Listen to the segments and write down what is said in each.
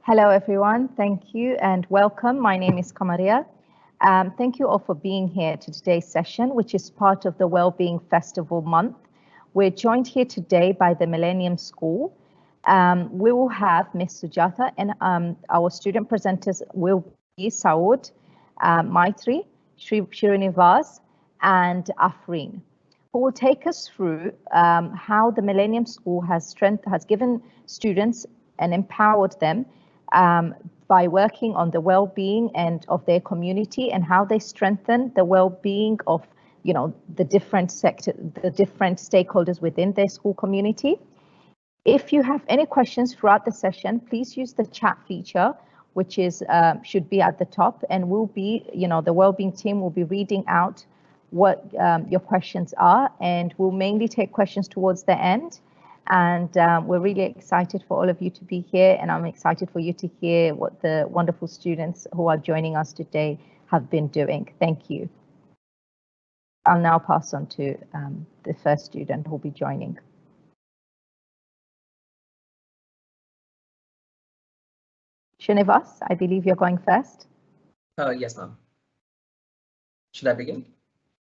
Hello, everyone. Thank you and welcome. My name is Kamaria. Thank you all for being here to today's session, which is part of the Wellbeing Festival Month. We're joined here today by the Millennium School. We will have Ms. Sujata and our student presenters will be Saud, Maitri, Srinivas, and Afreen, who will take us through how the Millennium School has given students and empowered them by working on the well-being and of their community and how they strengthen the well-being of the different stakeholders within their school community. If you have any questions throughout the session, please use the chat feature, which is should be at the top, and we'll be the well-being team will be reading out what your questions are, and we'll mainly take questions towards the end. And we're really excited for all of you to be here, and I'm excited for you to hear what the wonderful students who are joining us today have been doing. Thank you. I'll now pass on to the first student who will be joining. Srinivas, I believe you're going first. Yes, ma'am. Should I begin?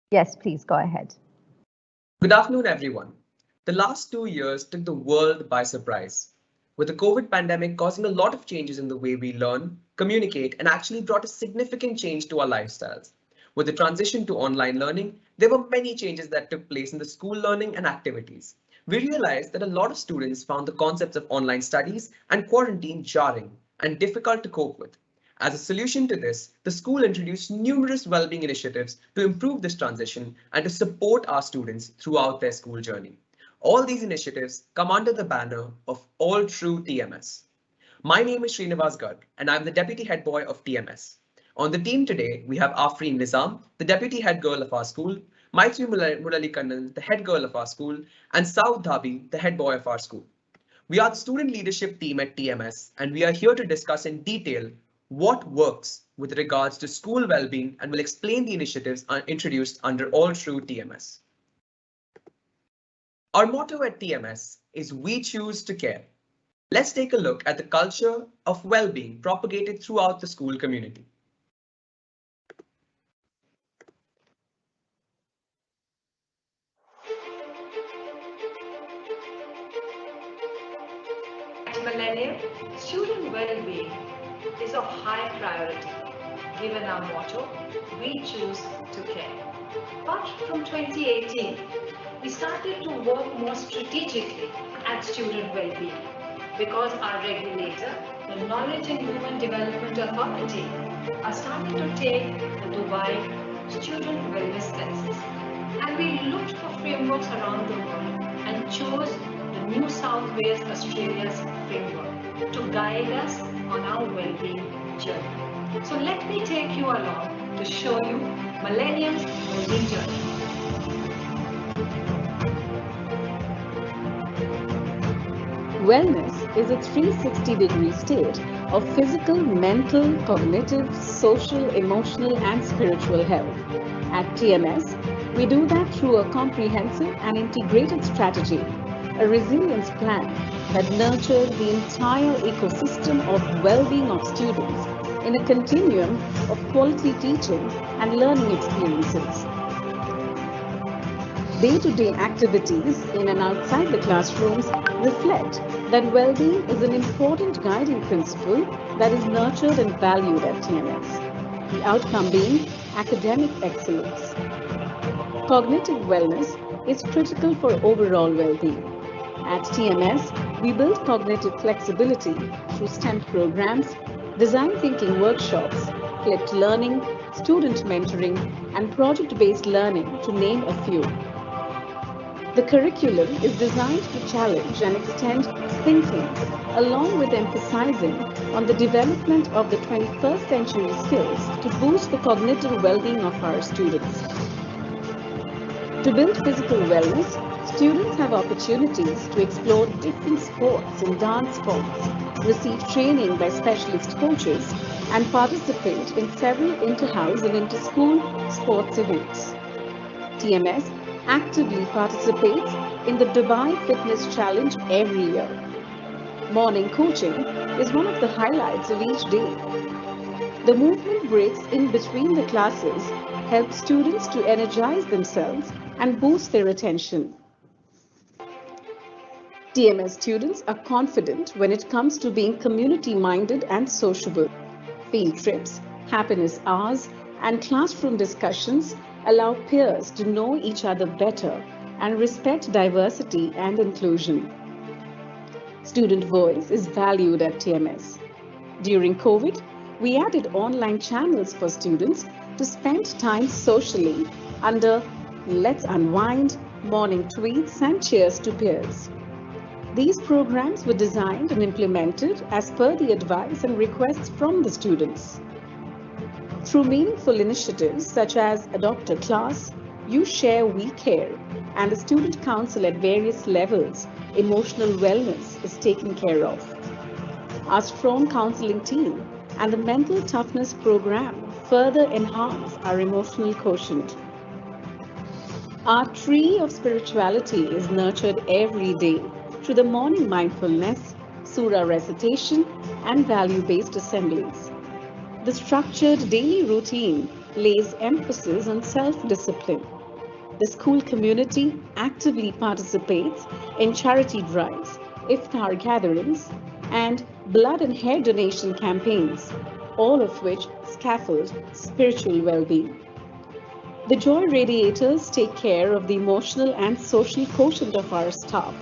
Yes, please go ahead. Good afternoon, everyone. The last 2 years took the world by surprise, with the COVID pandemic causing a lot of changes in the way we learn, communicate, and actually brought a significant change to our lifestyles. With the transition to online learning, there were many changes that took place in the school learning and activities. We realized that a lot of students found the concepts of online studies and quarantine jarring and difficult to cope with. As a solution to this, the school introduced numerous well-being initiatives to improve this transition and to support our students throughout their school journey. All these initiatives come under the banner of Altru TMS. My name is Srinivas Garg, and I'm the Deputy Head Boy of TMS. On the team today, we have Afreen Nizam, the Deputy Head Girl of our school, Maitri Muralikannan, the Head Girl of our school, and Saud Dhabi, the Head Boy of our school. We are the student leadership team at TMS, and we are here to discuss in detail what works with regards to school well-being, and will explain the initiatives introduced under Altru TMS. Our motto at TMS is "We choose to care." Let's take a look at the culture of well-being propagated throughout the school community. At Millennium, student well-being is of high priority. Given our motto, "We choose to care." But from 2018, we started to work more strategically at student well-being because our regulator, the Knowledge and Human Development Authority, are starting to take the Dubai Student Wellness Census. And we looked for frameworks around the world and chose the New South Wales, Australia's framework to guide us on our well-being journey. So let me take you along to show you Millennium's well-being journey. Wellness is a 360-degree state of physical, mental, cognitive, social, emotional, and spiritual health. At TMS, we do that through a comprehensive and integrated strategy, a resilience plan that nurtures the entire ecosystem of well-being of students in a continuum of quality teaching and learning experiences. Day-to-day activities in and outside the classrooms reflect that well-being is an important guiding principle that is nurtured and valued at TMS, the outcome being academic excellence. Cognitive wellness is critical for overall well-being. At TMS, we build cognitive flexibility through STEM programs, design thinking workshops, flipped learning, student mentoring, and project-based learning, to name a few. The curriculum is designed to challenge and extend thinking, along with emphasizing on the development of the 21st century skills to boost the cognitive well-being of our students. To build physical wellness, students have opportunities to explore different sports and dance forms, receive training by specialist coaches, and participate in several inter-house and inter-school sports events. TMS actively participates in the Dubai Fitness Challenge every year. Morning coaching is one of the highlights of each day. The movement breaks in between the classes help students to energize themselves and boost their attention. TMS students are confident when it comes to being community-minded and sociable. Field trips, happiness hours, and classroom discussions allow peers to know each other better and respect diversity and inclusion. Student voice is valued at TMS. During COVID, we added online channels for students to spend time socially under Let's Unwind, morning tweets, and cheers to peers. These programs were designed and implemented as per the advice and requests from the students. Through meaningful initiatives such as Adopt a Class, You Share, We Care, and the Student Council at various levels, emotional wellness is taken care of. Our strong counseling team and the Mental Toughness program further enhance our emotional quotient. Our tree of spirituality is nurtured every day through the morning mindfulness, surah recitation, and value-based assemblies. The structured daily routine lays emphasis on self-discipline. The school community actively participates in charity drives, iftar gatherings, and blood and hair donation campaigns, all of which scaffold spiritual well-being. The Joy Radiators take care of the emotional and social quotient of our staff.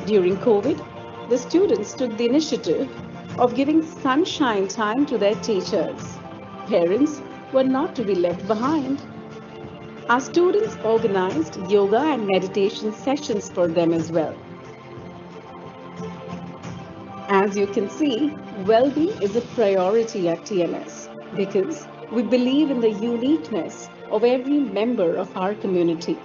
During COVID, the students took the initiative of giving sunshine time to their teachers. Parents were not to be left behind. Our students organized yoga and meditation sessions for them as well. As you can see, well-being is a priority at TMS because we believe in the uniqueness of every member of our community.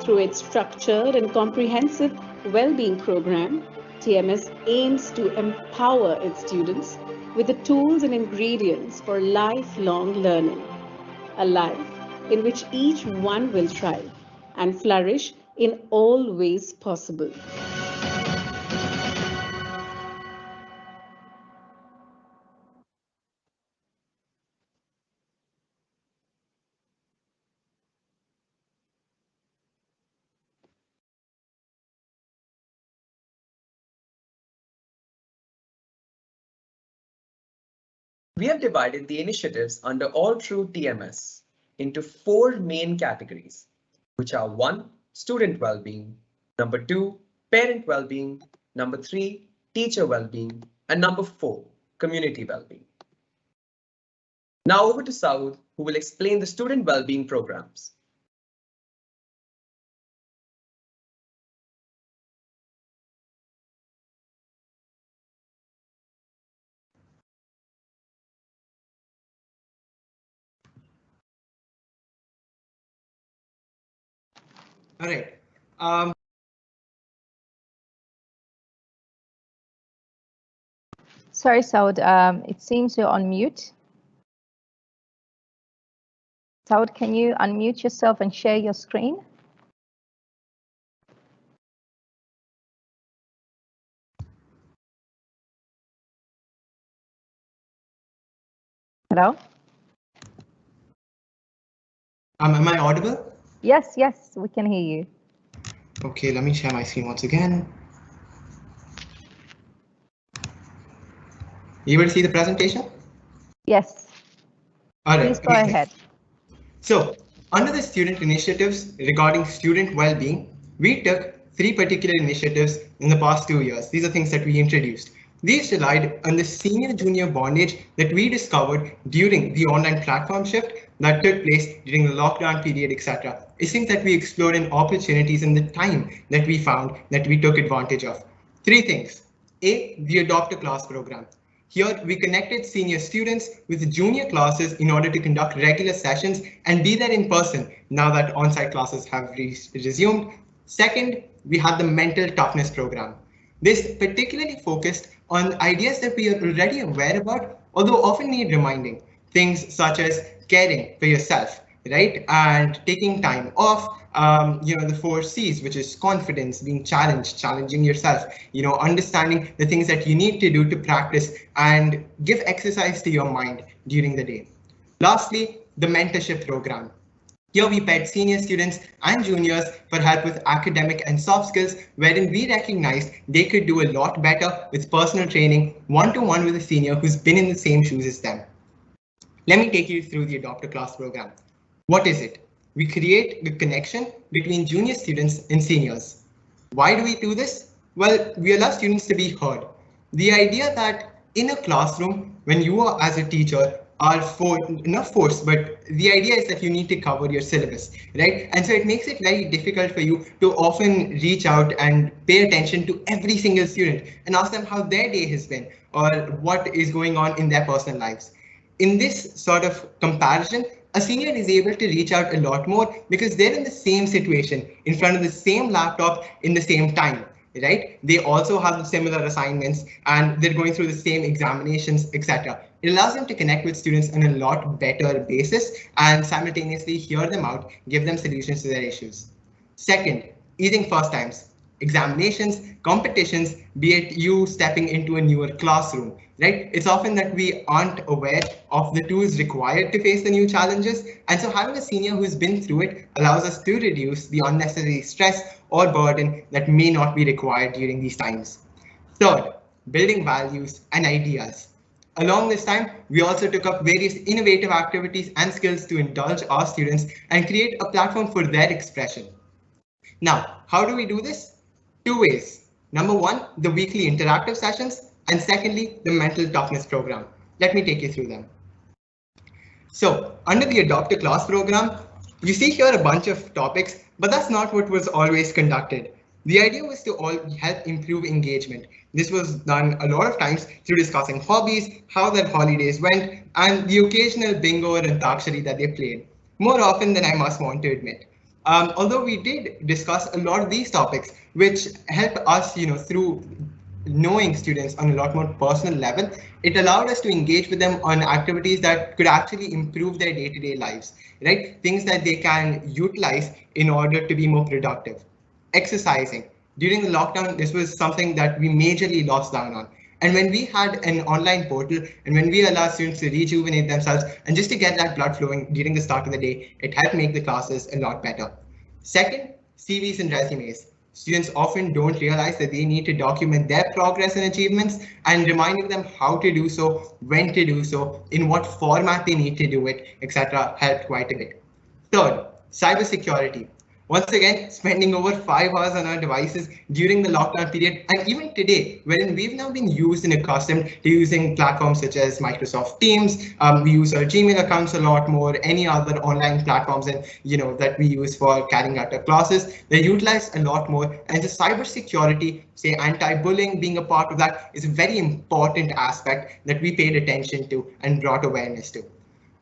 Through its structured and comprehensive well-being program, TMS aims to empower its students with the tools and ingredients for lifelong learning, a life in which each one will thrive and flourish in all ways possible. We have divided the initiatives under Altru TMS into 4 main categories, which are 1. Student well-being, number 2. Parent well-being, number 3. Teacher well-being, and number 4. Community well-being. Now over to Saud, who will explain the student well-being programs. All right. Sorry, Saud, it seems you're on mute. Saud, can you unmute yourself and share your screen? Hello? Am I audible? Yes, yes, we can hear you. Okay, let me share my screen once again. You will see the presentation? Yes. All right. Please go ahead. So, under the student initiatives regarding student well-being, we took 3 particular initiatives in the past 2 years. These are things that we introduced. These relied on the senior-junior bondage that we discovered during the online platform shift that took place during the lockdown period, etc. It's things that we explored in opportunities in the time that we found that we took advantage of. 3 things. A, the Adopt a Class program. Here, we connected senior students with junior classes in order to conduct regular sessions and be there in person now that on-site classes have resumed. Second, we had the Mental Toughness program. This particularly focused on ideas that we are already aware about, although often need reminding. Things such as caring for yourself, right? And taking time off, the 4 C's, which is confidence, being challenged, challenging yourself, understanding the things that you need to do to practice and give exercise to your mind during the day. Lastly, the mentorship program. Here we paired senior students and juniors for help with academic and soft skills, wherein we recognized they could do a lot better with personal training, one-to-one with a senior who's been in the same shoes as them. Let me take you through the Adopt a Class program. What is it? We create the connection between junior students and seniors. Why do we do this? Well, we allow students to be heard. The idea that in a classroom, when you are as a teacher, are not forced, but the idea is that you need to cover your syllabus, right? And so it makes it very difficult for you to often reach out and pay attention to every single student and ask them how their day has been or what is going on in their personal lives. In this sort of comparison, a senior is able to reach out a lot more because they're in the same situation, in front of the same laptop in the same time, right? They also have similar assignments and they're going through the same examinations, etc. It allows them to connect with students on a lot better basis and simultaneously hear them out, give them solutions to their issues. Second, easing first times. Examinations, competitions, be it you stepping into a newer classroom, right? It's often that we aren't aware of the tools required to face the new challenges. And so having a senior who's been through it allows us to reduce the unnecessary stress or burden that may not be required during these times. Third, building values and ideas. Along this time, we also took up various innovative activities and skills to indulge our students and create a platform for their expression. Now, how do we do this? 2 ways. Number 1, the weekly interactive sessions, and secondly, the mental toughness program. Let me take you through them. So under the Adopt a Class program, you see here a bunch of topics, but that's not what was always conducted. The idea was to help improve engagement. This was done a lot of times through discussing hobbies, how their holidays went, and the occasional bingo or antakshari that they played, more often than I must want to admit. Although we did discuss a lot of these topics, which help us, through knowing students on a lot more personal level, it allowed us to engage with them on activities that could actually improve their day-to-day lives, right? Things that they can utilize in order to be more productive. Exercising. During the lockdown, this was something that we majorly lost down on. And when we had an online portal and when we allowed students to rejuvenate themselves and just to get that blood flowing during the start of the day, it helped make the classes a lot better. Second, CVs and resumes. Students often don't realize that they need to document their progress and achievements, and reminding them how to do so, when to do so, in what format they need to do it, etc. helped quite a bit. Third, cybersecurity. Once again, spending over 5 hours on our devices during the lockdown period, and even today, wherein we've now been used and accustomed to using platforms such as Microsoft Teams, we use our Gmail accounts a lot more, any other online platforms and that we use for carrying out our classes, they're utilized a lot more. And the cybersecurity, say anti-bullying being a part of that, is a very important aspect that we paid attention to and brought awareness to.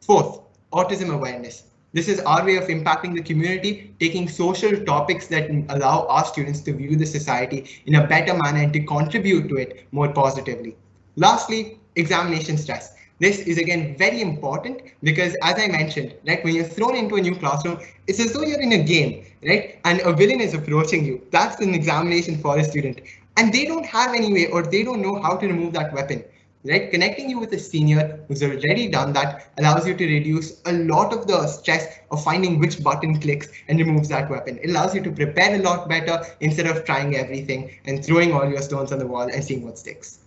Fourth, autism awareness. This is our way of impacting the community, taking social topics that allow our students to view the society in a better manner and to contribute to it more positively. Lastly, examination stress. This is again very important because, as I mentioned, right, when you're thrown into a new classroom, it's as though you're in a game, right? And a villain is approaching you. That's an examination for a student. And they don't have any way, or they don't know how to remove that weapon. Right, connecting you with a senior who's already done that allows you to reduce a lot of the stress of finding which button clicks and removes that weapon. It allows you to prepare a lot better instead of trying everything and throwing all your stones on the wall and seeing what sticks.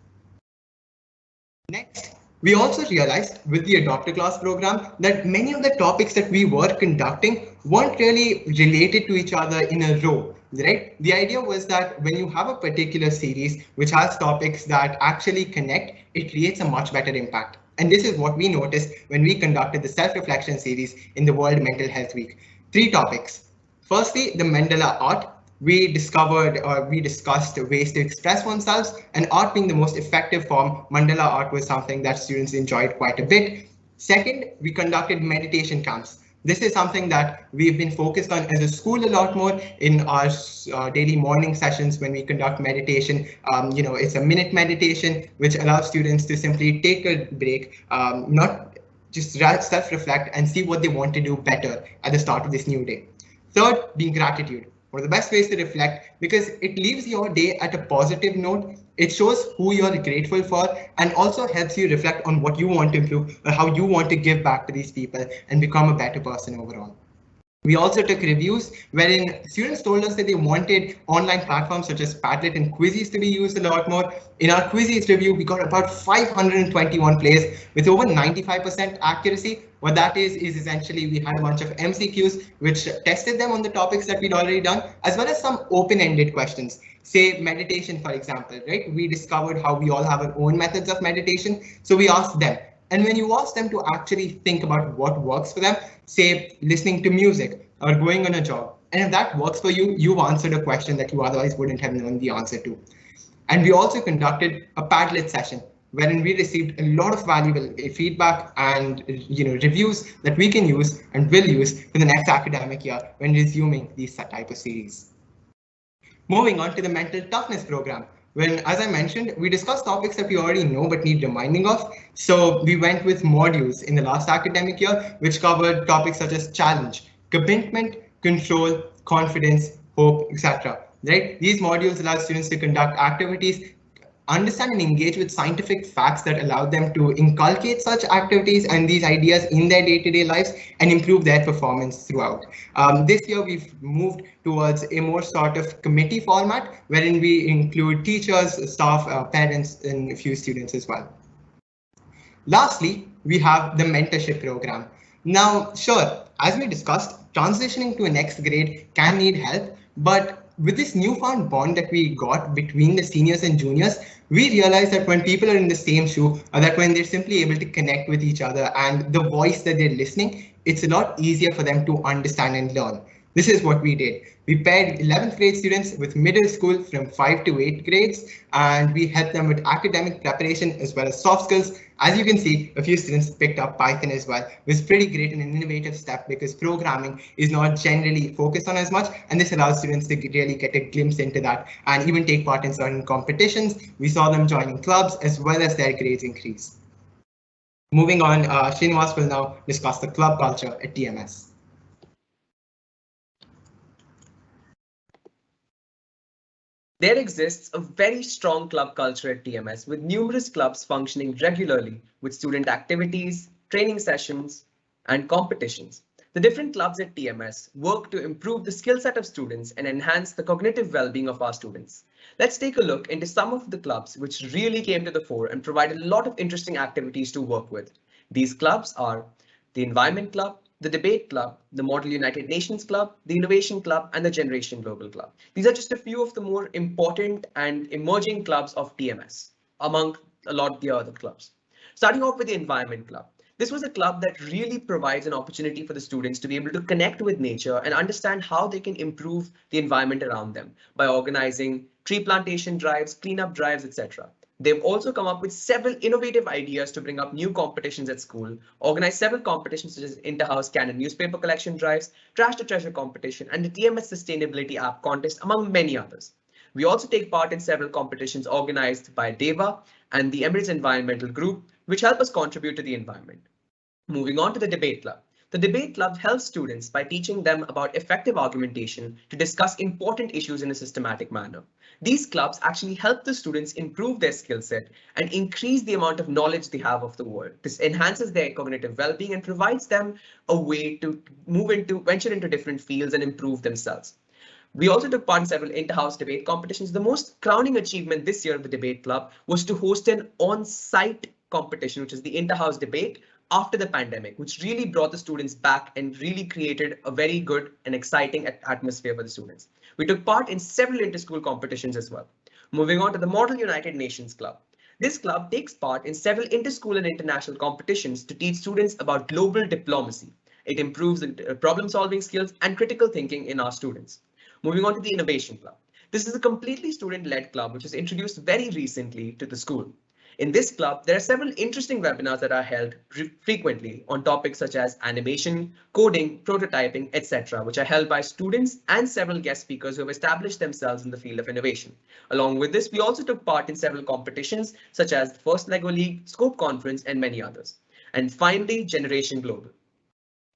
Next, we also realized with the Adopt a Class program that many of the topics that we were conducting weren't really related to each other in a row. Right? The idea was that when you have a particular series which has topics that actually connect, it creates a much better impact. And this is what we noticed when we conducted the self-reflection series in the World Mental Health Week. 3 topics. Firstly, the mandala art. We discussed ways to express oneself, and art being the most effective form, mandala art was something that students enjoyed quite a bit. Second, we conducted meditation camps. This is something that we've been focused on as a school a lot more in our daily morning sessions when we conduct meditation. It's a minute meditation, which allows students to simply take a break, not just self-reflect and see what they want to do better at the start of this new day. Third, being gratitude. One of the best ways to reflect, because it leaves your day at a positive note. It shows who you're grateful for and also helps you reflect on what you want to improve or how you want to give back to these people and become a better person overall. We also took reviews wherein students told us that they wanted online platforms such as Padlet and Quizzes to be used a lot more. In our Quizzes review, we got about 521 plays with over 95% accuracy. What that is essentially we had a bunch of MCQs which tested them on the topics that we'd already done, as well as some open-ended questions. Say meditation, for example, right? We discovered how we all have our own methods of meditation. So we asked them. And when you ask them to actually think about what works for them, say listening to music or going on a jog, and if that works for you, you've answered a question that you otherwise wouldn't have known the answer to. And we also conducted a Padlet session wherein we received a lot of valuable feedback and reviews that we can use and will use for the next academic year when resuming these type of series. Moving on to the mental toughness program. When, as I mentioned, we discussed topics that we already know but need reminding of. So we went with modules in the last academic year, which covered topics such as challenge, commitment, control, confidence, hope, etc. Right? These modules allow students to conduct activities, understand and engage with scientific facts that allow them to inculcate such activities and these ideas in their day-to-day lives and improve their performance throughout. This year, we've moved towards a more sort of committee format wherein we include teachers, staff, parents, and a few students as well. Lastly, we have the mentorship program. Now, sure, as we discussed, transitioning to a next grade can need help, but with this newfound bond that we got between the seniors and juniors, we realized that when people are in the same shoe, or that when they're simply able to connect with each other and the voice that they're listening, it's a lot easier for them to understand and learn. This is what we did. We paired 11th grade students with middle school from 5 to 8 grades, and we helped them with academic preparation as well as soft skills. As you can see, a few students picked up Python as well. It was pretty great and an innovative step because programming is not generally focused on as much, and this allows students to really get a glimpse into that and even take part in certain competitions. We saw them joining clubs as well as their grades increase. Moving on, Srinivas will now discuss the club culture at TMS. There exists a very strong club culture at TMS with numerous clubs functioning regularly with student activities, training sessions, and competitions. The different clubs at TMS work to improve the skill set of students and enhance the cognitive well-being of our students. Let's take a look into some of the clubs which really came to the fore and provide a lot of interesting activities to work with. These clubs are the Environment Club, the Debate Club, the Model United Nations Club, the Innovation Club, and the Generation Global Club. These are just a few of the more important and emerging clubs of TMS, among a lot of the other clubs. Starting off with the Environment Club. This was a club that really provides an opportunity for the students to be able to connect with nature and understand how they can improve the environment around them by organizing tree plantation drives, cleanup drives, etc. They've also come up with several innovative ideas to bring up new competitions at school, organize several competitions such as inter-house canon newspaper collection drives, trash to treasure competition, and the TMS sustainability app contest, among many others. We also take part in several competitions organized by DEVA and the Emirates Environmental Group, which help us contribute to the environment. Moving on to the Debate Club. The Debate Club helps students by teaching them about effective argumentation to discuss important issues in a systematic manner. These clubs actually help the students improve their skill set and increase the amount of knowledge they have of the world. This enhances their cognitive well-being and provides them a way to venture into different fields and improve themselves. We also took part in several inter-house debate competitions. The most crowning achievement this year of the Debate Club was to host an on-site competition, which is the inter-house debate after the pandemic, which really brought the students back and really created a very good and exciting atmosphere for the students. We took part in several inter-school competitions as well. Moving on to the Model United Nations Club. This club takes part in several inter-school and international competitions to teach students about global diplomacy. It improves the problem-solving skills and critical thinking in our students. Moving on to the Innovation Club. This is a completely student-led club which was introduced very recently to the school. In this club, there are several interesting webinars that are held frequently on topics such as animation, coding, prototyping, etc., which are held by students and several guest speakers who have established themselves in the field of innovation. Along with this, we also took part in several competitions such as the First Lego League, Scope Conference, and many others. And finally, Generation Global.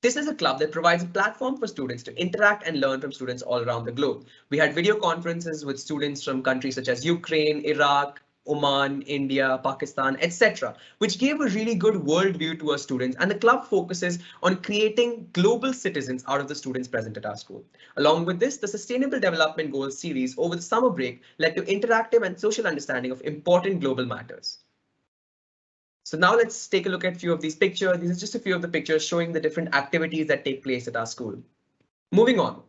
This is a club that provides a platform for students to interact and learn from students all around the globe. We had video conferences with students from countries such as Ukraine, Iraq, Oman, India, Pakistan, etc., which gave a really good worldview to our students. And the club focuses on creating global citizens out of the students present at our school. Along with this, the Sustainable Development Goals series over the summer break led to interactive and social understanding of important global matters. So now let's take a look at a few of these pictures. These are just a few of the pictures showing the different activities that take place at our school. Moving on.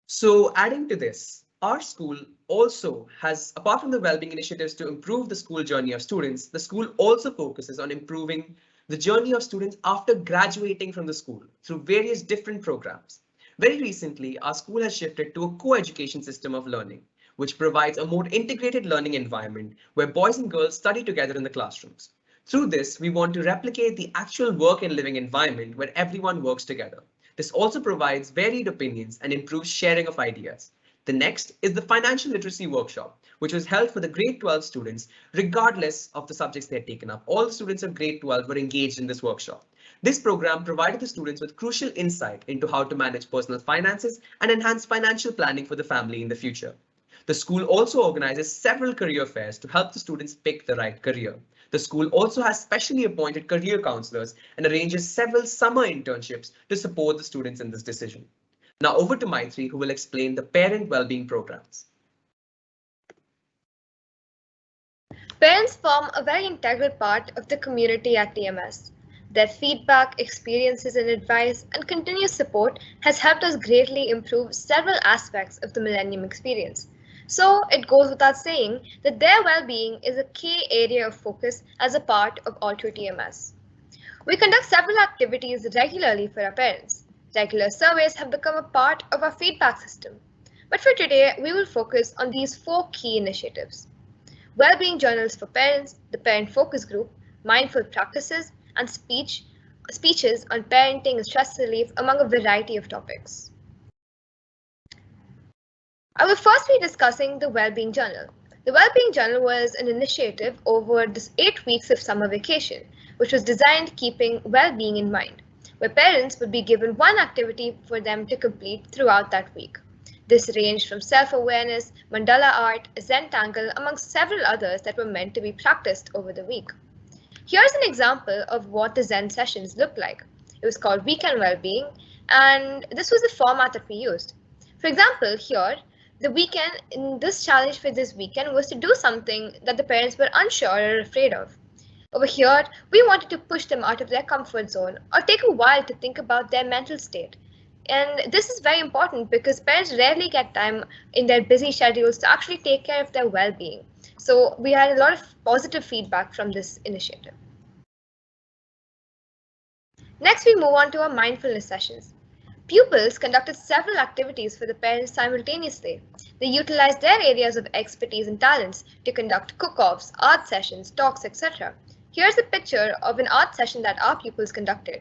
So adding to this, our school also has, apart from the wellbeing initiatives to improve the school journey of students, the school also focuses on improving the journey of students after graduating from the school through various different programs. Very recently, our school has shifted to a co-education system of learning, which provides a more integrated learning environment where boys and girls study together in the classrooms. Through this, we want to replicate the actual work and living environment where everyone works together. This also provides varied opinions and improves sharing of ideas. The next is the financial literacy workshop, which was held for the grade 12 students, regardless of the subjects they had taken up. All the students of grade 12 were engaged in this workshop. This program provided the students with crucial insight into how to manage personal finances and enhance financial planning for the family in the future. The school also organizes several career fairs to help the students pick the right career. The school also has specially appointed career counselors and arranges several summer internships to support the students in this decision. Now over to Maitri, who will explain the parent well-being programs. Parents form a very integral part of the community at TMS. Their feedback, experiences and advice and continuous support has helped us greatly improve several aspects of the Millennium experience. So it goes without saying that their well-being is a key area of focus as a part of Altru TMS. We conduct several activities regularly for our parents. Regular surveys have become a part of our feedback system. But for today, we will focus on these 4 key initiatives: well-being journals for parents, the parent focus group, mindful practices, and speeches on parenting and stress relief, among a variety of topics. I will first be discussing the Wellbeing Journal. The Wellbeing Journal was an initiative over this 8 weeks of summer vacation, which was designed keeping well-being in mind, where parents would be given one activity for them to complete throughout that week. This ranged from self-awareness, mandala art, Zentangle, amongst several others that were meant to be practiced over the week. Here's an example of what the Zen sessions looked like. It was called Weekend Wellbeing, and this was the format that we used. For example, here, the weekend in this challenge for this weekend was to do something that the parents were unsure or afraid of. Over here, we wanted to push them out of their comfort zone or take a while to think about their mental state. And this is very important because parents rarely get time in their busy schedules to actually take care of their well-being. So we had a lot of positive feedback from this initiative. Next, we move on to our mindfulness sessions. Pupils conducted several activities for the parents simultaneously. They utilized their areas of expertise and talents to conduct cook-offs, art sessions, talks, etc. Here's a picture of an art session that our pupils conducted.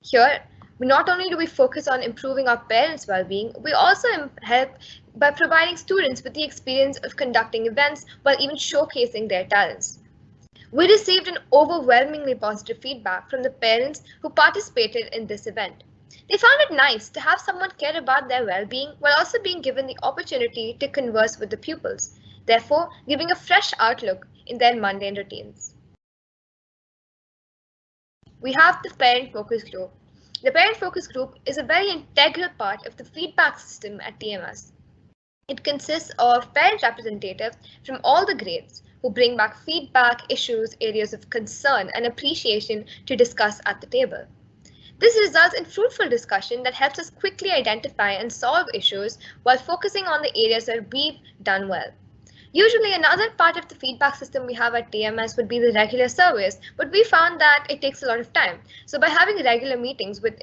Here, not only do we focus on improving our parents' well-being, we also help by providing students with the experience of conducting events while even showcasing their talents. We received an overwhelmingly positive feedback from the parents who participated in this event. They found it nice to have someone care about their well-being while also being given the opportunity to converse with the pupils, therefore giving a fresh outlook in their mundane routines. We have the parent focus group. The parent focus group is a very integral part of the feedback system at TMS. It consists of parent representatives from all the grades who bring back feedback, issues, areas of concern, and appreciation to discuss at the table. This results in fruitful discussion that helps us quickly identify and solve issues while focusing on the areas where we've done well. Usually another part of the feedback system we have at TMS would be the regular surveys, but we found that it takes a lot of time. So by having regular meetings with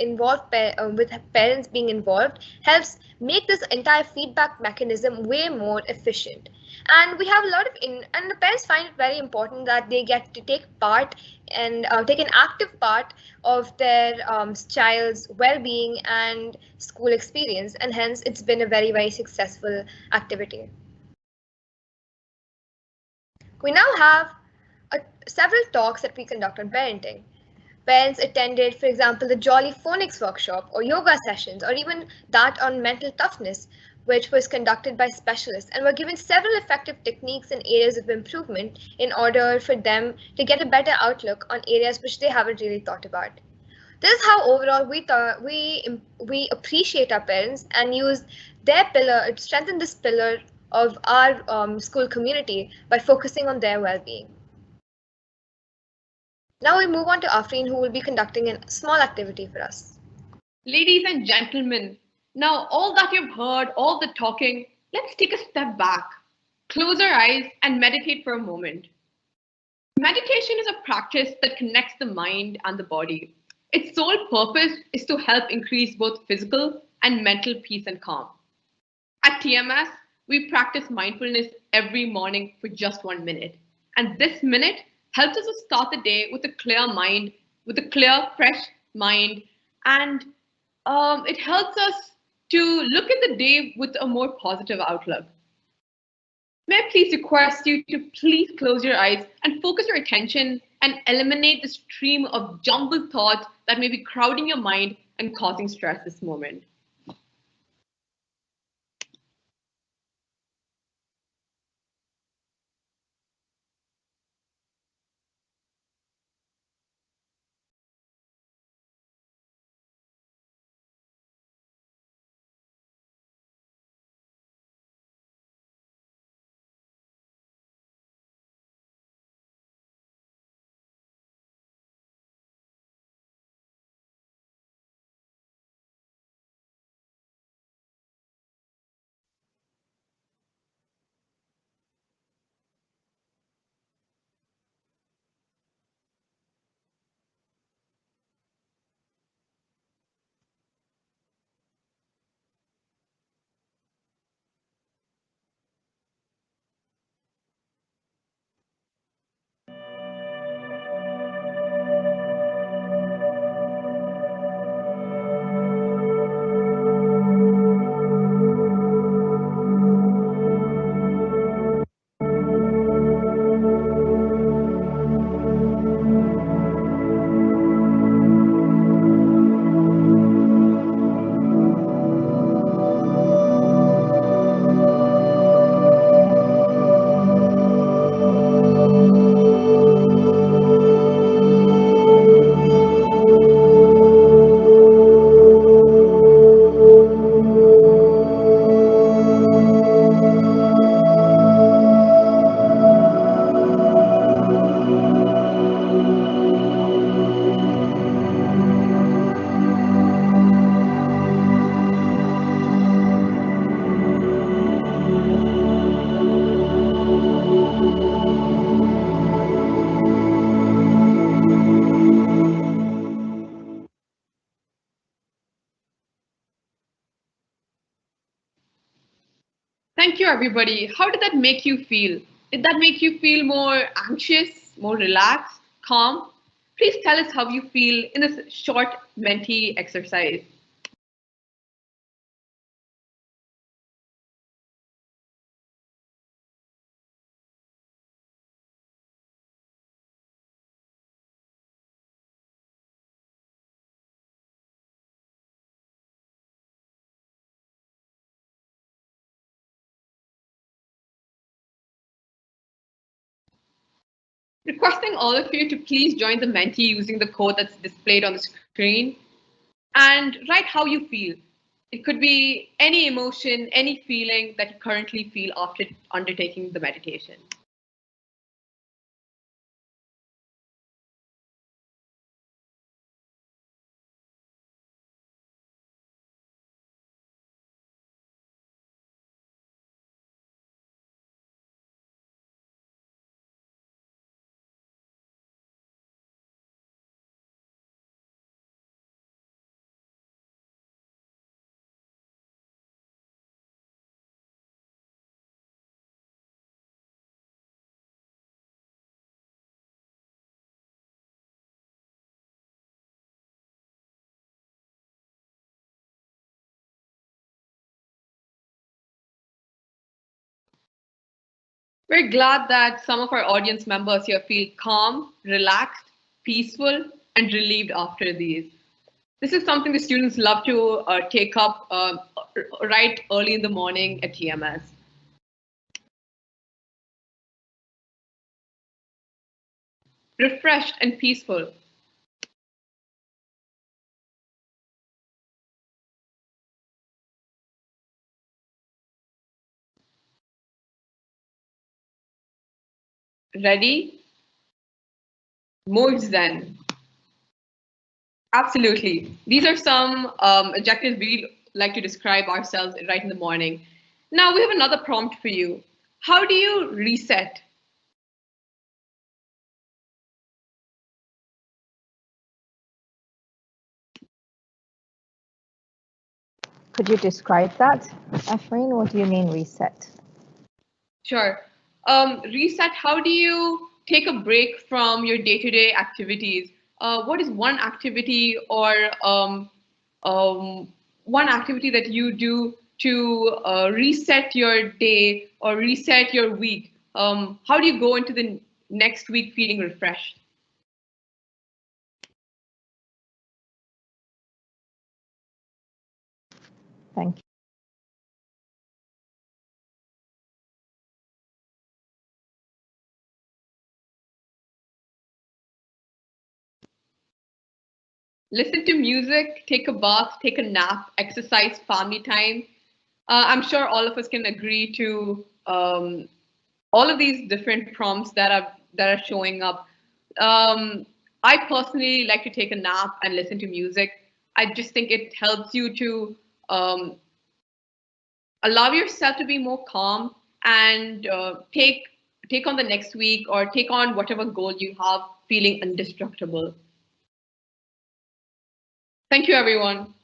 parents being involved helps make this entire feedback mechanism way more efficient. And we have a lot of, and the parents find it very important that they get to take part and take an active part of their child's well-being and school experience, and hence it's been a very, very successful activity. We now have several talks that we conduct on parenting. Parents attended, for example, the Jolly Phonics workshop or yoga sessions, or even that on mental toughness, which was conducted by specialists, and were given several effective techniques and areas of improvement in order for them to get a better outlook on areas which they haven't really thought about. This is how overall we appreciate our parents and use their pillar, strengthen this pillar of our school community by focusing on their well-being. Now we move on to Afreen, who will be conducting a small activity for us. Ladies and gentlemen, now all that you've heard, all the talking, let's take a step back, close our eyes and meditate for a moment. Meditation is a practice that connects the mind and the body. Its sole purpose is to help increase both physical and mental peace and calm. At TMS, we practice mindfulness every morning for just 1 minute. And this minute helps us to start the day with a clear mind, with a clear, fresh mind, and it helps us to look at the day with a more positive outlook. May I please request you to please close your eyes and focus your attention and eliminate the stream of jumbled thoughts that may be crowding your mind and causing stress this moment. Thank you, everybody. How did that make you feel? Did that make you feel more anxious, more relaxed, calm? Please tell us how you feel in this short Menti exercise. Requesting all of you to please join the Menti using the code that's displayed on the screen and write how you feel. It could be any emotion, any feeling that you currently feel after undertaking the meditation. We're glad that some of our audience members here feel calm, relaxed, peaceful, and relieved after these. This is something the students love to take up right early in the morning at TMS. Refreshed and peaceful. Ready? More zen. Absolutely. These are some adjectives we like to describe ourselves right in the morning. Now we have another prompt for you. How do you reset? Could you describe that, Afreen? What do you mean reset? Sure. Reset, how do you take a break from your day-to-day activities? What is one activity or one activity that you do to reset your day or reset your week? How do you go into the next week feeling refreshed? Thank you. Listen to music, take a bath, take a nap, exercise, family time. I'm sure all of us can agree to all of these different prompts that are showing up. I personally like to take a nap and listen to music. I just think it helps you to allow yourself to be more calm and take on the next week or take on whatever goal you have, feeling indestructible. Thank you, everyone.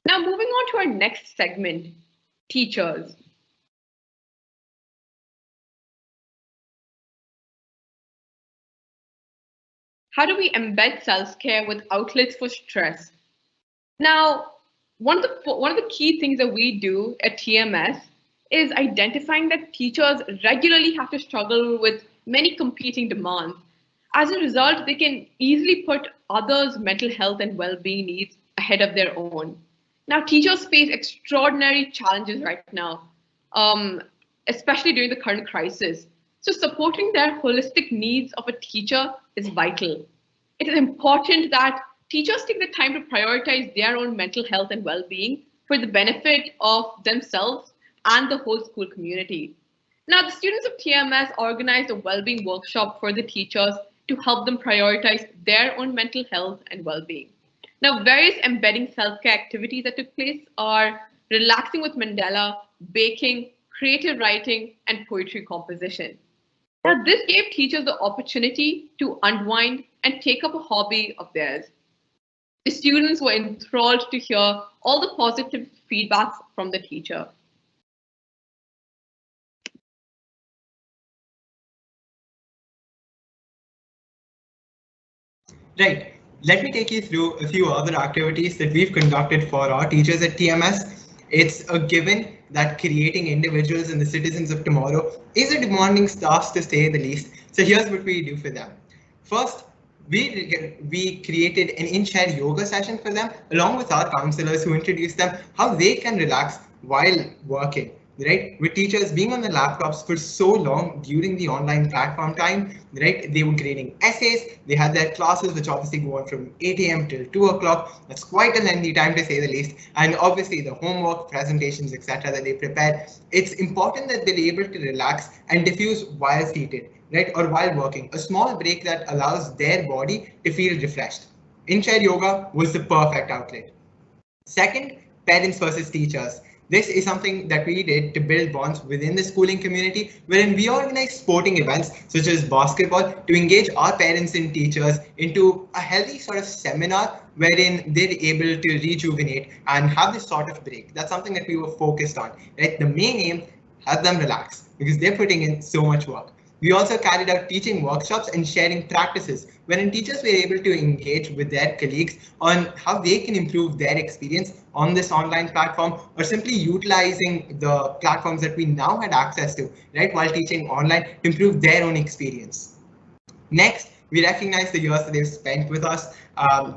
Now, moving on to our next segment, teachers. How do we embed self-care with outlets for stress? Now, one of the key things that we do at TMS is identifying that teachers regularly have to struggle with many competing demands. As a result, they can easily put others' mental health and well-being needs ahead of their own. Now, teachers face extraordinary challenges right now, especially during the current crisis. So supporting their holistic needs of a teacher is vital. It is important that teachers take the time to prioritize their own mental health and well-being for the benefit of themselves and the whole school community. Now, the students of TMS organized a well-being workshop for the teachers to help them prioritize their own mental health and well-being. Now, various embedding self-care activities that took place are relaxing with Mandela, baking, creative writing, and poetry composition. Now, this gave teachers the opportunity to unwind and take up a hobby of theirs. The students were enthralled to hear all the positive feedbacks from the teacher. Right. Let me take you through a few other activities that we've conducted for our teachers at TMS. It's a given that creating individuals and the citizens of tomorrow is a demanding task, to say the least. So here's what we do for them. First, we created an in-chair yoga session for them, along with our counselors who introduced them how they can relax while working. Right, with teachers being on the laptops for so long during the online platform time, right, they were grading essays, they had their classes which obviously go on from 8 a.m. till 2 o'clock. That's quite a lengthy time, to say the least, and obviously the homework, presentations, etc. that they prepared. It's important that they're able to relax and diffuse while seated, right, or while working, a small break that allows their body to feel refreshed. In-chair yoga was the perfect outlet. Second, parents versus teachers. This is something that we did to build bonds within the schooling community, wherein we organize sporting events such as basketball to engage our parents and teachers into a healthy sort of seminar wherein they're able to rejuvenate and have this sort of break. That's something that we were focused on, right? The main aim, help them relax because they're putting in so much work. We also carried out teaching workshops and sharing practices, wherein teachers were able to engage with their colleagues on how they can improve their experience on this online platform, or simply utilizing the platforms that we now had access to, right, while teaching online to improve their own experience. Next, We recognize the years that they've spent with us,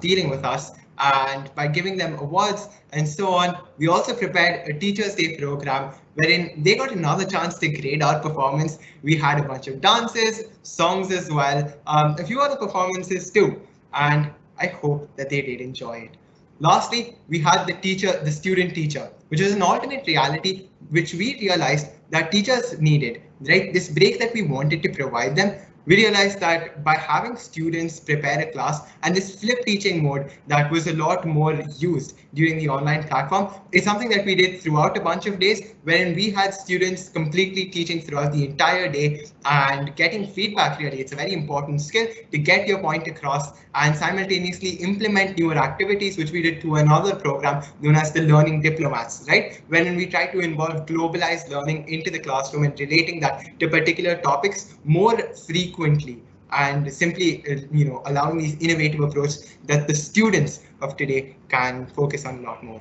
dealing with us, and by giving them awards and so on. We also prepared a Teachers' Day program wherein they got another chance to grade our performance. We had a bunch of dances, songs as well, a few other performances too, and I hope that they did enjoy it. Lastly, we had the student teacher, which is an alternate reality which we realized that teachers needed, right? This break that we wanted to provide them, we realized that by having students prepare a class and this flip teaching mode that was a lot more used during the online platform is something that we did throughout a bunch of days, wherein we had students completely teaching throughout the entire day and getting feedback. Really, it's a very important skill to get your point across and simultaneously implement newer activities, which we did through another program known as the Learning Diplomats, right? Wherein we try to involve globalized learning into the classroom and relating that to particular topics more frequently, and simply allowing these innovative approach that the students of today can focus on a lot more.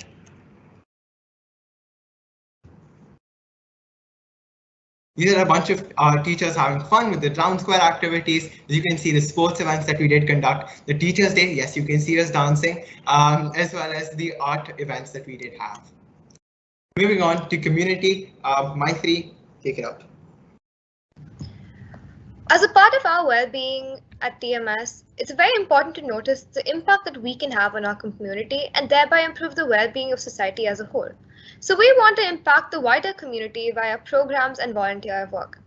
These are a bunch of teachers having fun with the round square activities. You can see the sports events that we did conduct, the Teachers' Day, yes, you can see us dancing, as well as the art events that we did have. Moving on to community, Maithri, take it up. As a part of our well-being at TMS, it's very important to notice the impact that we can have on our community and thereby improve the well-being of society as a whole. So we want to impact the wider community via programs and volunteer work.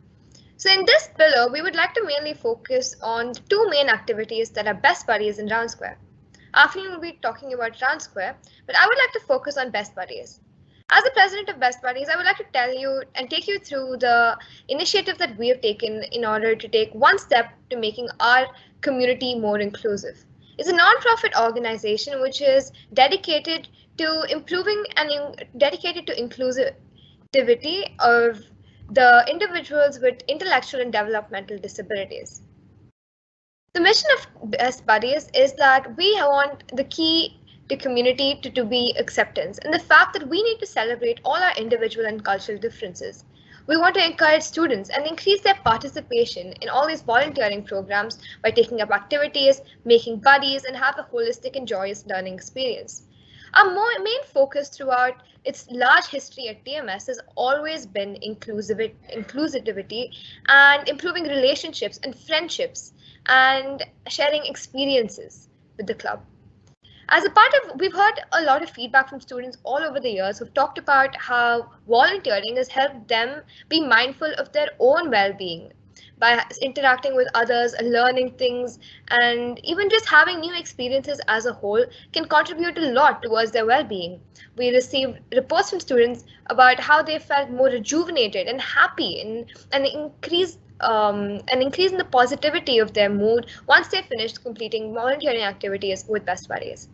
So in this pillar, we would like to mainly focus on the two main activities that are best buddies and round square. Afternoon will be talking about round square, but I would like to focus on best buddies. As the president of Best Buddies, I would like to tell you and take you through the initiative that we have taken in order to take one step to making our community more inclusive. It's a non-profit organization which is dedicated to improving and dedicated to inclusivity of the individuals with intellectual and developmental disabilities. The mission of Best Buddies is that we want the key to community to be acceptance and the fact that we need to celebrate all our individual and cultural differences. We want to encourage students and increase their participation in all these volunteering programs by taking up activities, making buddies, and have a holistic and joyous learning experience. Our main focus throughout its large history at TMS has always been inclusivity and improving relationships and friendships and sharing experiences with the club. As a part of, we've heard a lot of feedback from students all over the years who've talked about how volunteering has helped them be mindful of their own well-being by interacting with others, learning things, and even just having new experiences as a whole can contribute a lot towards their well-being. We received reports from students about how they felt more rejuvenated and happy and an increase in the positivity of their mood once they finished completing volunteering activities with Best Buddies.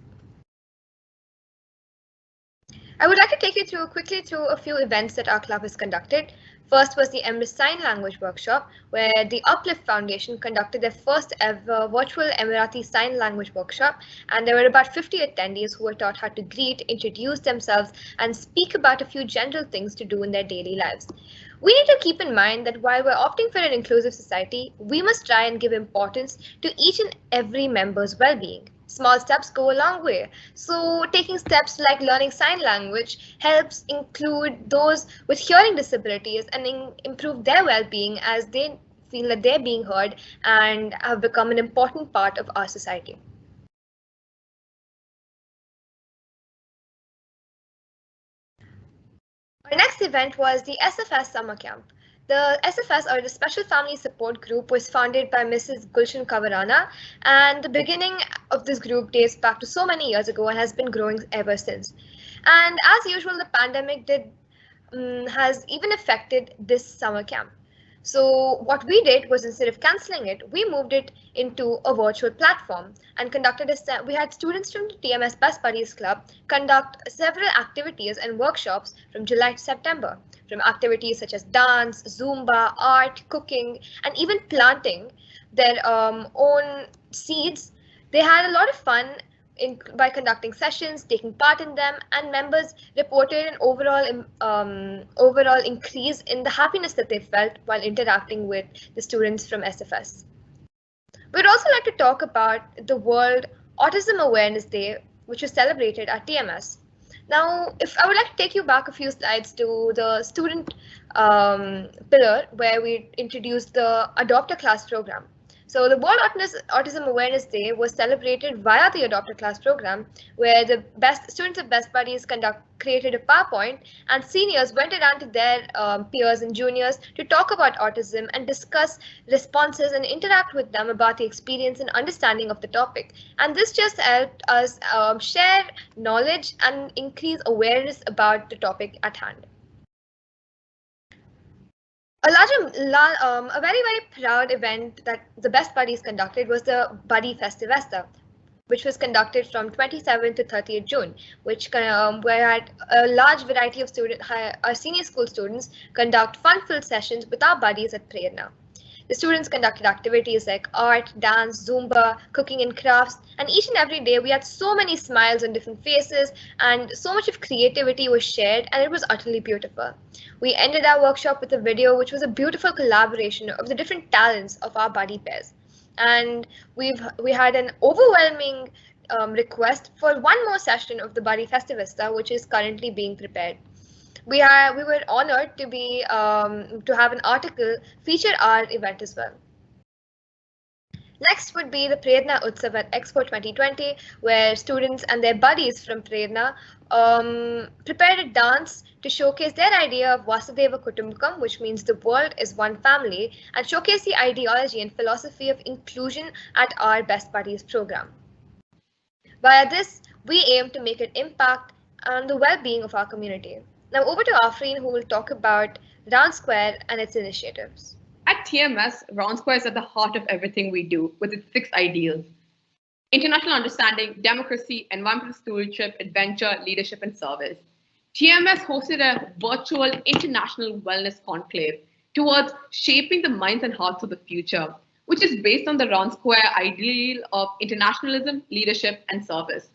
I would like to take you quickly through a few events that our club has conducted. First was the Emirates Sign Language Workshop, where the Uplift Foundation conducted their first ever virtual Emirati Sign Language Workshop, and there were about 50 attendees who were taught how to greet, introduce themselves, and speak about a few general things to do in their daily lives. We need to keep in mind that while we're opting for an inclusive society, we must try and give importance to each and every member's well-being. Small steps go a long way. So taking steps like learning sign language helps include those with hearing disabilities and improve their well-being as they feel that they're being heard and have become an important part of our society. Our next event was the SFS Summer Camp. The SFS, or the Special Family Support Group, was founded by Mrs. Gulshan Kavarana, and the beginning of this group dates back to so many years ago and has been growing ever since. And as usual, the pandemic has even affected this summer camp. So what we did was, instead of cancelling it, we moved it into a virtual platform and we had students from the TMS Best Buddies Club conduct several activities and workshops from July to September, from activities such as dance, Zumba, art, cooking, and even planting their own seeds. They had a lot of fun by conducting sessions, taking part in them, and members reported an overall increase in the happiness that they felt while interacting with the students from SFS. We'd also like to talk about the World Autism Awareness Day, which was celebrated at TMS. Now, if I would like to take you back a few slides to the student pillar where we introduced the Adopt a Class program. So the World Autism Awareness Day was celebrated via the Adopt a Class program, where the best students of Best Buddies created a PowerPoint, and seniors went around to their peers and juniors to talk about autism and discuss responses and interact with them about the experience and understanding of the topic. And this just helped us share knowledge and increase awareness about the topic at hand. A very, very proud event that the Best Buddies conducted was the Buddy Festivesta, which was conducted from 27th to 30th June, where a large variety of senior school students conduct fun-filled sessions with our buddies at Prerna. The students conducted activities like art, dance, Zumba, cooking and crafts, and each and every day we had so many smiles on different faces and so much of creativity was shared, and it was utterly beautiful. We ended our workshop with a video which was a beautiful collaboration of the different talents of our buddy pairs. And we had an overwhelming request for one more session of the Buddy Festivesta, which is currently being prepared. We were honored to have an article feature our event as well. Next would be the Prerna Utsav at Expo 2020, where students and their buddies from Prerna prepared a dance to showcase their idea of Vasudeva Kutumbakam, which means the world is one family, and showcase the ideology and philosophy of inclusion at our Best Buddies program. Via this, we aim to make an impact on the well-being of our community. Now over to Afreen, who will talk about Round Square and its initiatives. At TMS, Round Square is at the heart of everything we do with its 6 ideals: international understanding, democracy, environmental stewardship, adventure, leadership, and service. TMS hosted a virtual international wellness conclave towards shaping the minds and hearts of the future, which is based on the Round Square ideal of internationalism, leadership, and service.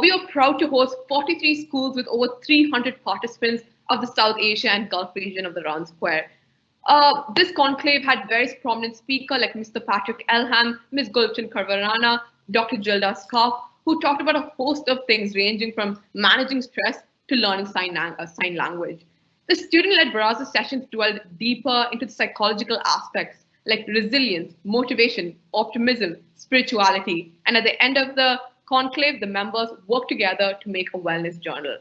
We are proud to host 43 schools with over 300 participants of the South Asia and Gulf region of the Round Square. This conclave had various prominent speakers like Mr. Patrick Elham, Ms. Gulchan Karvarana, Dr. Gilda Scoff, who talked about a host of things ranging from managing stress to learning sign language. The student-led Baraza sessions dwelled deeper into the psychological aspects like resilience, motivation, optimism, spirituality, and at the end of the conclave, the members worked together to make a wellness journal.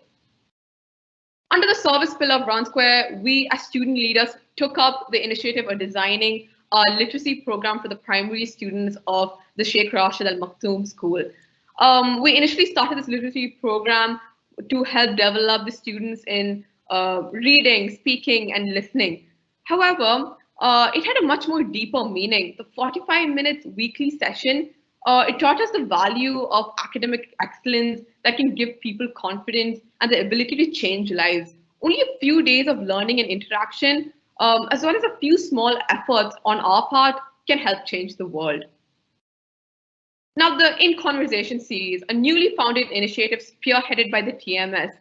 Under the service pillar of Round Square, we as student leaders took up the initiative of designing a literacy program for the primary students of the Sheikh Rashid Al Maktoum School. We initially started this literacy program to help develop the students in reading, speaking, and listening. However, it had a much more deeper meaning. The 45 minutes weekly session, it taught us the value of academic excellence that can give people confidence and the ability to change lives. Only a few days of learning and interaction, as well as a few small efforts on our part, can help change the world. Now, the In Conversation series, a newly founded initiative spearheaded by the TMS,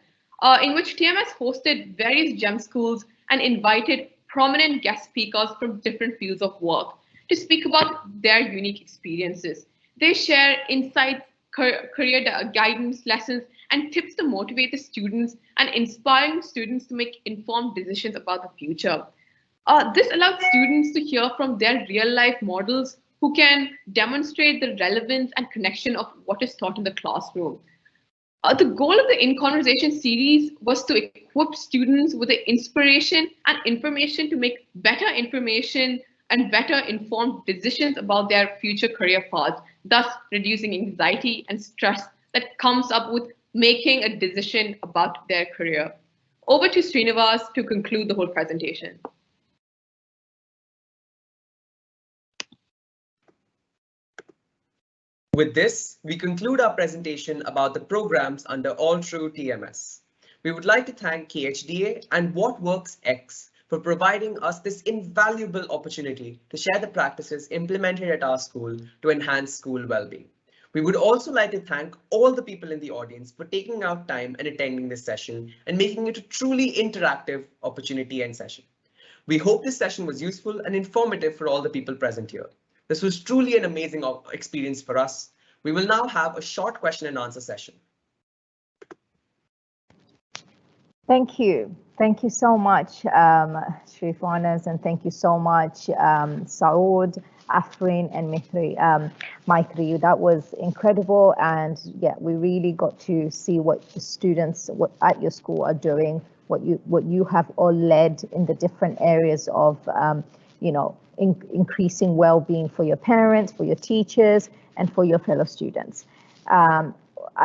in which TMS hosted various GEM schools and invited prominent guest speakers from different fields of work to speak about their unique experiences. They share insights, career guidance, lessons, and tips to motivate the students and inspiring students to make informed decisions about the future. This allowed students to hear from their real-life models who can demonstrate the relevance and connection of what is taught in the classroom. The goal of the In Conversation series was to equip students with the inspiration and information to make better information and better informed decisions about their future career paths, thus reducing anxiety and stress that comes up with making a decision about their career. Over to Srinivas to conclude the whole presentation. With this, we conclude our presentation about the programs under Altru TMS. We would like to thank KHDA and WhatWorks X for providing us this invaluable opportunity to share the practices implemented at our school to enhance school well-being. We would also like to thank all the people in the audience for taking out time and attending this session and making it a truly interactive opportunity and session. We hope this session was useful and informative for all the people present here. This was truly an amazing experience for us. We will now have a short question and answer session. Thank you. Thank you so much, Shrifanas, and thank you so much, Saud, Afrin, and Maitri. That was incredible, and yeah, we really got to see what the students at your school are doing, what you have all led in the different areas of, increasing well-being for your parents, for your teachers, and for your fellow students.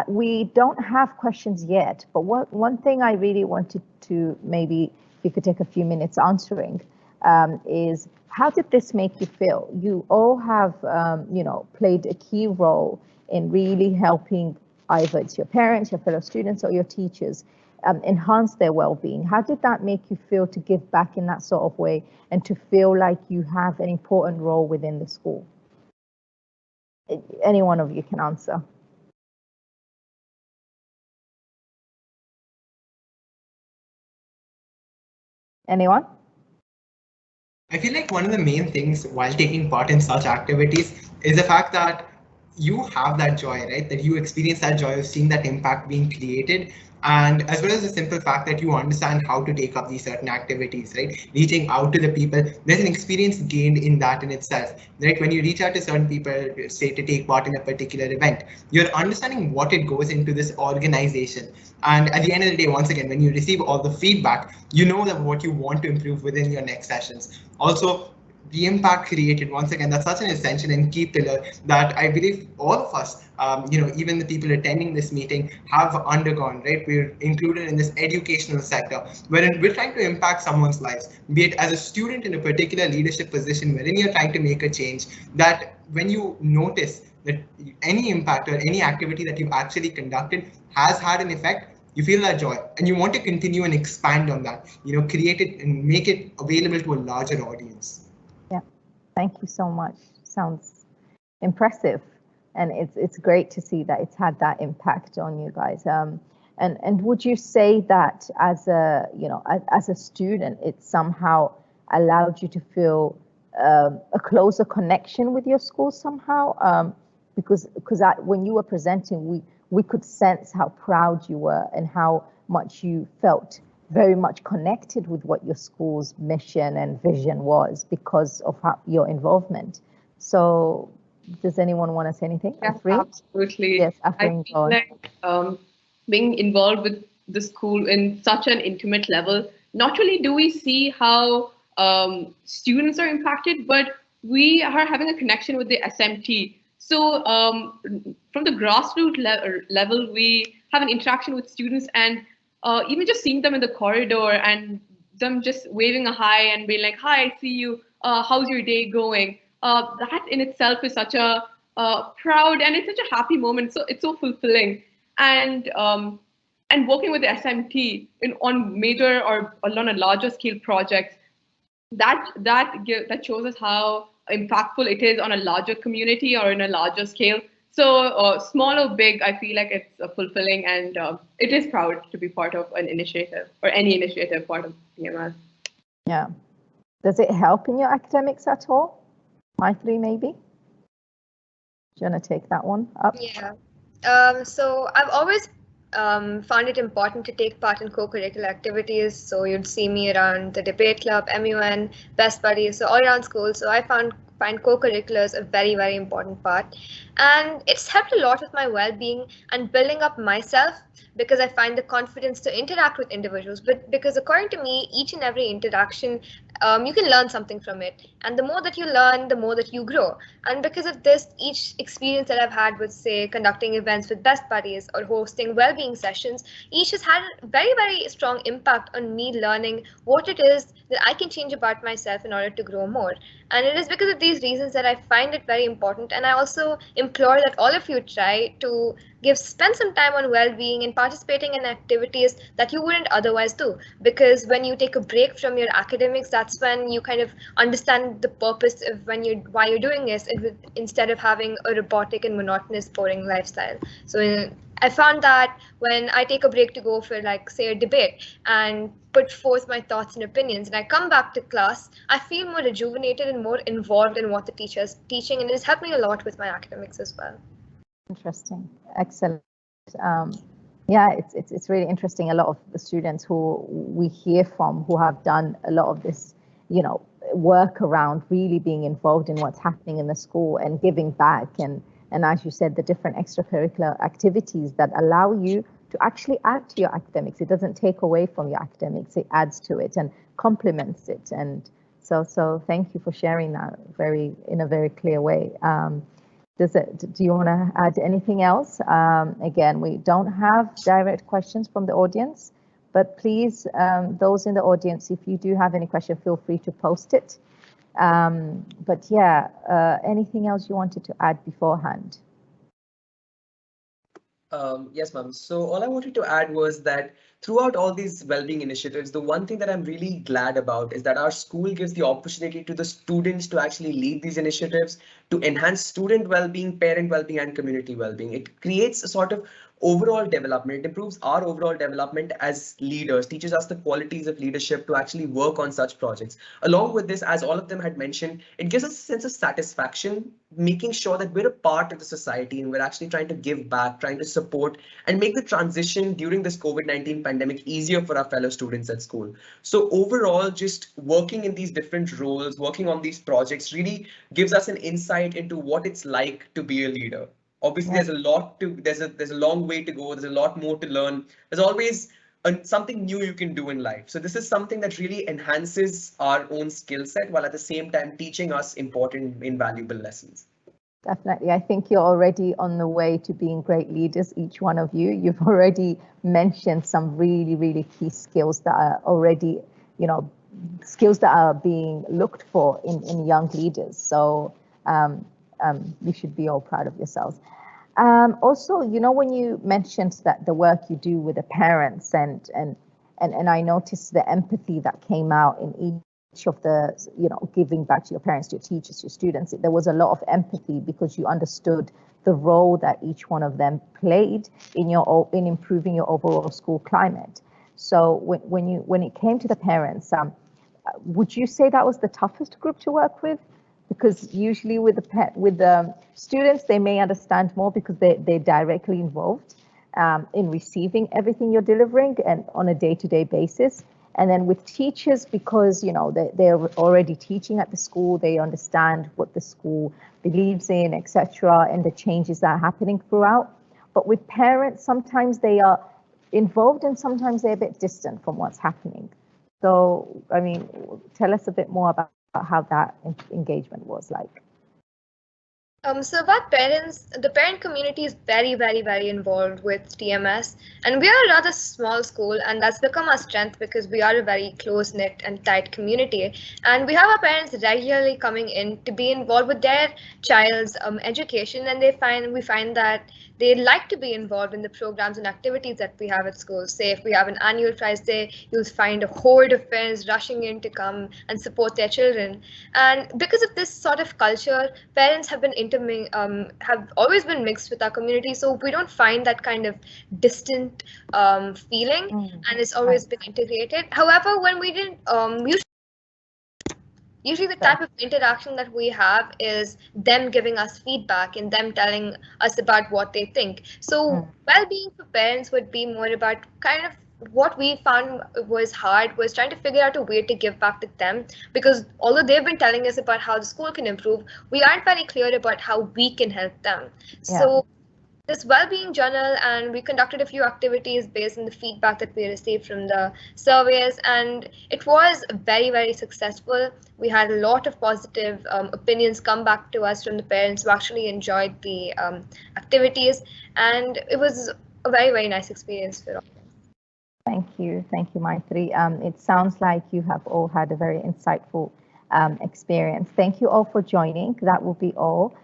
We don't have questions yet, but one thing I really wanted to maybe you could take a few minutes answering is, how did this make you feel? You all have, played a key role in really helping either it's your parents, your fellow students, or your teachers enhance their well-being. How did that make you feel to give back in that sort of way and to feel like you have an important role within the school? Any one of you can answer. Anyone? I feel like one of the main things while taking part in such activities is the fact that you have that joy, right? That you experience that joy of seeing that impact being created. And as well as the simple fact that you understand how to take up these certain activities, right? Reaching out to the people, there's an experience gained in that in itself, right? When you reach out to certain people, say to take part in a particular event, you're understanding what it goes into this organization. And at the end of the day, once again, when you receive all the feedback, you know that what you want to improve within your next sessions. Also, the impact created, once again, that's such an essential and key pillar that I believe all of us, even the people attending this meeting have undergone, right? We're included in this educational sector, wherein we're trying to impact someone's lives, be it as a student in a particular leadership position, wherein you're trying to make a change, that when you notice that any impact or any activity that you've actually conducted has had an effect, you feel that joy and you want to continue and expand on that, create it and make it available to a larger audience. Yeah, thank you so much. Sounds impressive, and it's great to see that it's had that impact on you guys. And would you say that as a student, it somehow allowed you to feel a closer connection with your school somehow? Because when you were presenting, we could sense how proud you were and how much you felt very much connected with what your school's mission and vision was because of your involvement. So does anyone want to say anything? Yes, absolutely. Yes, I feel like being involved with the school in such an intimate level, not only do we see how students are impacted, but we are having a connection with the SMT. So from the grassroots level, we have an interaction with students, and even just seeing them in the corridor and them just waving a hi and being like, hi, I see you, how's your day going? That in itself is such a proud, and it's such a happy moment. So it's so fulfilling. And working with the SMT on major or on a larger scale projects, that shows us how impactful it is on a larger community or in a larger scale. So small or big, I feel like it's fulfilling, and it is proud to be part of an initiative or any initiative part of TMS. Yeah. Does it help in your academics at all? Maitri, maybe? Do you want to take that one up? Yeah. So I've always found it important to take part in co-curricular activities. So you'd see me around the debate club, MUN, Best Buddies, so all around school. So I find co-curriculars a very, very important part. And it's helped a lot with my well-being and building up myself, because I find the confidence to interact with individuals. But because according to me, each and every interaction, you can learn something from it. And the more that you learn, the more that you grow. And because of this, each experience that I've had with, say, conducting events with Best Buddies or hosting well-being sessions, each has had a very, very strong impact on me learning what it is that I can change about myself in order to grow more. And it is because of these reasons that I find it very important. And I also implore that all of you try to spend some time on well-being and participating in activities that you wouldn't otherwise do. Because when you take a break from your academics, that's when you kind of understand the purpose of why you're doing this, instead of having a robotic and monotonous, boring lifestyle. So I found that when I take a break to go for, like, say, a debate and put forth my thoughts and opinions, and I come back to class, I feel more rejuvenated and more involved in what the teacher's teaching, and it's helped me a lot with my academics as well. Interesting. Excellent. Yeah, it's really interesting. A lot of the students who we hear from who have done a lot of this, work around really being involved in what's happening in the school and giving back, and as you said, the different extracurricular activities that allow you to actually add to your academics. It doesn't take away from your academics, it adds to it and complements it. And so thank you for sharing that in a very clear way. Do you want to add anything else? Again, we don't have direct questions from the audience, but please, those in the audience, if you do have any question, feel free to post it. But yeah, anything else you wanted to add beforehand? Yes, ma'am. So all I wanted to add was that throughout all these well-being initiatives, the one thing that I'm really glad about is that our school gives the opportunity to the students to actually lead these initiatives to enhance student well-being, parent well-being, and community well-being. It creates a sort of overall development. It improves our overall development as leaders, teaches us the qualities of leadership to actually work on such projects. Along with this, as all of them had mentioned, it gives us a sense of satisfaction, making sure that we're a part of the society and we're actually trying to give back, trying to support and make the transition during this COVID-19 pandemic easier for our fellow students at school. So overall, just working in these different roles, working on these projects really gives us an insight into what it's like to be a leader. Obviously, there's a long way to go. There's a lot more to learn. There's always something new you can do in life. So this is something that really enhances our own skill set while at the same time teaching us important, invaluable lessons. Definitely. I think you're already on the way to being great leaders, each one of you. You've already mentioned some really, really key skills that are already, skills that are being looked for in young leaders. So you should be all proud of yourselves. Also, when you mentioned that the work you do with the parents and I noticed the empathy that came out in each of the, giving back to your parents, to your teachers, to your students, there was a lot of empathy because you understood the role that each one of them played in improving your overall school climate. So when it came to the parents, would you say that was the toughest group to work with? Because usually with the students, they may understand more because they're directly involved in receiving everything you're delivering and on a day-to-day basis. And then with teachers, because they're already teaching at the school, they understand what the school believes in, etc., and the changes that are happening throughout. But with parents, sometimes they are involved and sometimes they're a bit distant from what's happening. So, I mean, tell us a bit more about how that engagement was like. So about parents, the parent community is very, very, very involved with TMS, and we are a rather small school, and that's become our strength because we are a very close-knit and tight community, and we have our parents regularly coming in to be involved with their child's education, and we find that they like to be involved in the programs and activities that we have at school. Say if we have an annual prize day, you'll find a horde of parents rushing in to come and support their children. And because of this sort of culture, parents have have always been mixed with our community, so we don't find that kind of distant feeling, and it's always been integrated. However, when we didn't usually the type of interaction that we have is them giving us feedback and them telling us about what they think. So well-being for parents would be more about kind of what we found was hard was trying to figure out a way to give back to them, because although they've been telling us about how the school can improve, we aren't very clear about how we can help them. Yeah. So this well-being journal, and we conducted a few activities based on the feedback that we received from the surveys, and it was very, very successful. We had a lot of positive opinions come back to us from the parents who actually enjoyed the activities, and it was a very, very nice experience for all. Thank you, Maitri. It sounds like you have all had a very insightful experience. Thank you all for joining. That will be all.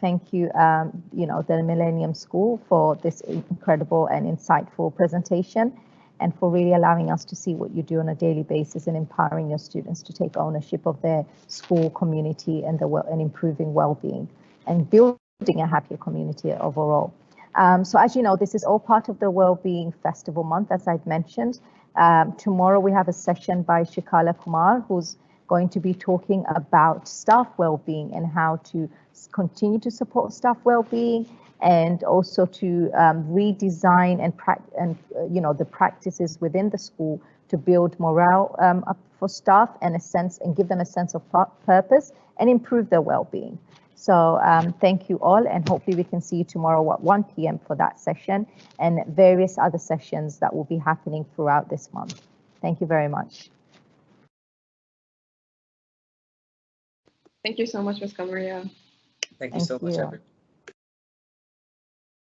Thank you, the Millennium School for this incredible and insightful presentation, and for really allowing us to see what you do on a daily basis and empowering your students to take ownership of their school community and improving well-being and building a happier community overall. So as you know, this is all part of the Wellbeing Festival Month, as I've mentioned. Tomorrow we have a session by Shikala Kumar, who's going to be talking about staff well-being and how to continue to support staff well-being, and also to redesign and the practices within the school to build morale up for staff and give them a sense of purpose and improve their well-being. So thank you all, and hopefully we can see you tomorrow at 1 p.m. for that session and various other sessions that will be happening throughout this month. Thank you very much. Thank you so much, Ms. Kamaria. Thank you so much, everyone.